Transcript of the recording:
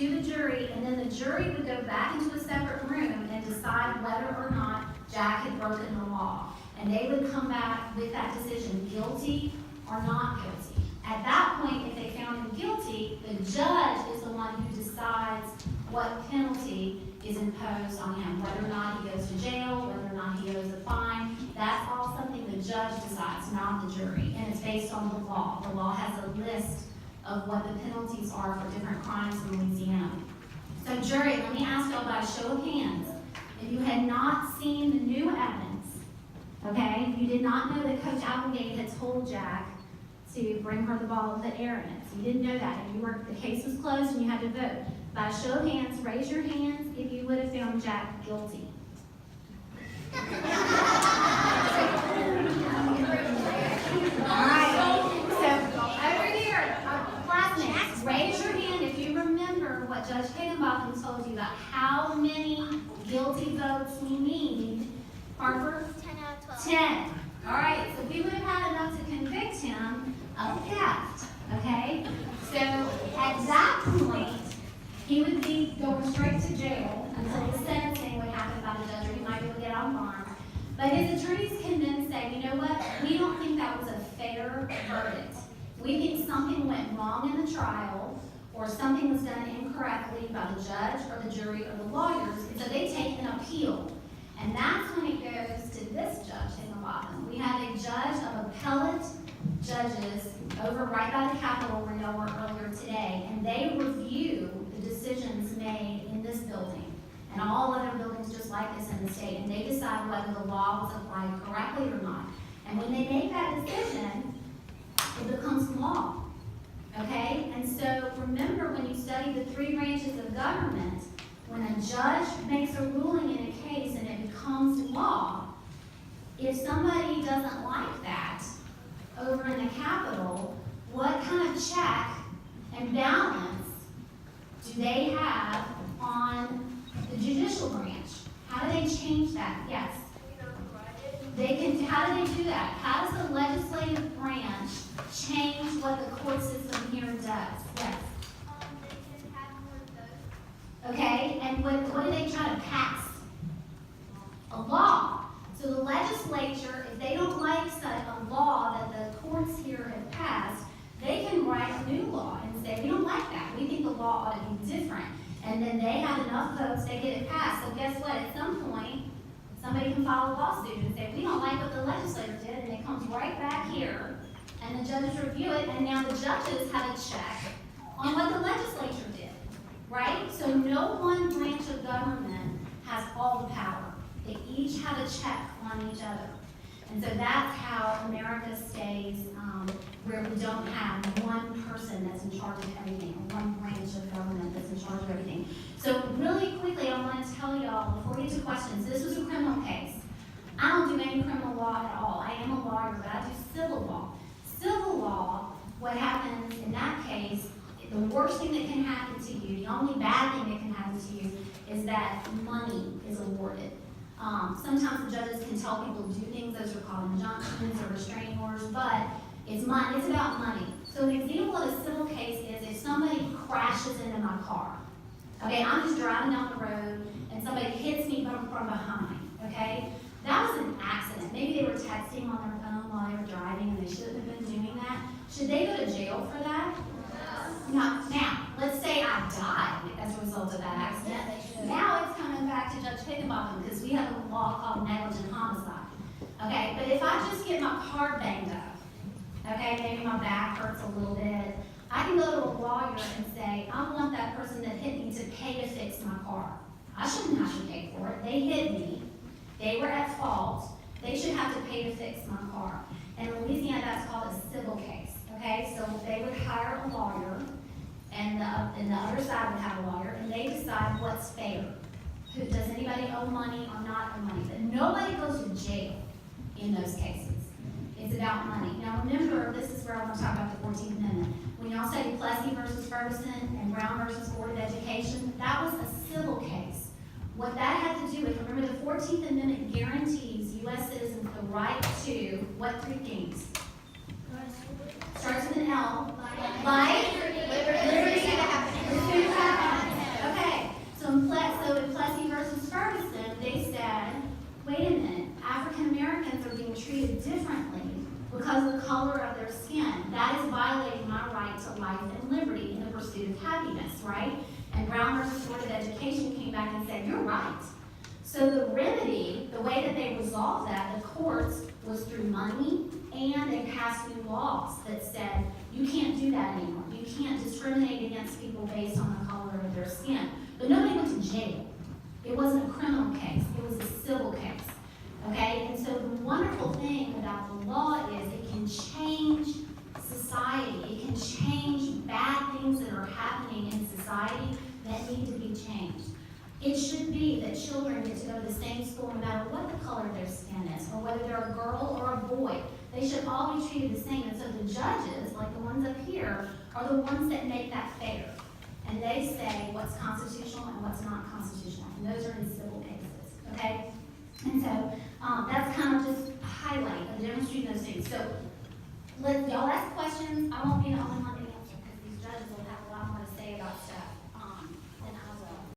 to the jury, and then the jury would go back into a separate room and decide whether or not Jack had broken the law. And they would come back with that decision, guilty or not guilty. At that point, if they found him guilty, the judge is the one who decides what penalty is imposed on him, whether or not he goes to jail, whether or not he owes a fine. That's all something the judge decides, not the jury, and it's based on the law. The law has a list of what the penalties are for different crimes in Louisiana. So jury, let me ask y'all by a show of hands, if you had not seen the new evidence, okay, you did not know that Coach Applegate had told Jack to bring her the ball and put air in it. So you didn't know that, and the case was closed and you had to vote. By a show of hands, raise your hands if you would have found Jack guilty. All right, so over here, classmates, raise your hand if you remember what Judge Higginbotham told you about how many guilty votes we need. Harper? 10 out of 12. 10. All right, so we would have had enough to convict him of theft, okay? So at that point, he would be going straight to jail until the sentencing would happen by the judge, or he might be able to get on bond. But his attorneys can then say, you know what, we don't think that was a fair verdict. We think something went wrong in the trial, or something was done incorrectly by the judge, or the jury, or the lawyers, and so they take an appeal. And that's when it goes to this judge in the bottom. We have a judge of appellate judges over right by the Capitol where y'all were earlier today, and they review the decisions made in this building and all other buildings just like this in the state, and they decide whether the law was applied correctly or not. And when they make that decision, it becomes law, okay? And so remember, when you study the three branches of government, when a judge makes a ruling in a case and it becomes law, if somebody doesn't like that over in the Capitol, what kind of check and balance do they have on the judicial branch? How do they change that? Yes? They can. How do they do that? How does the legislative branch change what the court system here does? Yes? They can have more votes. Okay, and what do they try to pass? A law. So the legislature, if they don't like a law that the courts here have passed, they can write a new law and say, we don't like that. We think the law ought to be different. And then they have enough votes, they get it passed. So guess what? At some point, somebody can file a lawsuit and say, we don't like what the legislature did, and it comes right back here, and the judges review it, and now the judges have a check on what the legislature did, right? So no one branch of government has all the power. They each have a check on each other. And so that's how America stays where we don't have one person that's in charge of everything, or one branch of government that's in charge of everything. So really quickly, I want to tell y'all, before we get to questions, this was a criminal case. I don't do any criminal law at all. I am a lawyer, but I do civil law. Civil law, what happens in that case, the worst thing that can happen to you, the only bad thing that can happen to you, is that money is awarded. Sometimes the judges can tell people to do things, those are called injunctions or restraining orders, but it's money. It's about money. So an example of a civil case is if somebody crashes into my car. Okay, I'm just driving down the road and somebody hits me from behind. Okay, that was an accident. Maybe they were texting on their phone while they were driving and they shouldn't have been doing that. Should they go to jail for that? No. Now, let's say I died as a result of that accident. Now it's coming back to Judge Higginbotham because we have a law called negligent homicide. Okay, but if I just get my car banged up, okay, maybe my back hurts a little bit, I can go to a lawyer and say, I want that person that hit me to pay to fix my car. I shouldn't have to pay for it. They hit me. They were at fault. They should have to pay to fix my car. And in Louisiana, that's called a civil case. Okay, so they would hire a lawyer, and the other side would have a lawyer, and they decide what's fair. Does anybody owe money or not owe money? But nobody goes to jail in those cases. It's about money. Now remember, this is where I want to talk about the 14th Amendment. When y'all studied Plessy versus Ferguson and Brown versus Board of Education, that was a civil case. What that had to do with, remember, the 14th Amendment guarantees U.S. citizens the right to what three things? Starts with an L. Life, liberty, pursuit of happiness. and liberty in the pursuit of happiness, right? And Brown versus Board of Education came back and said, you're right. So the remedy, the way that they resolved that, the courts, was through money, and they passed new laws that said, you can't do that anymore. You can't discriminate against people based on the color of their skin. But nobody went to jail. It wasn't a criminal case, it was a civil case. Okay, and so the wonderful thing about the law is it can change society. It can change bad things that are happening in society that need to be changed. It should be that children get to go to the same school no matter what the color of their skin is, or whether they're a girl or a boy. They should all be treated the same. And so the judges, like the ones up here, are the ones that make that fair. And they say what's constitutional and what's not constitutional. And those are in civil cases, okay? And so that's kind of just a highlight of demonstrating those things. So y'all ask questions. I won't be in a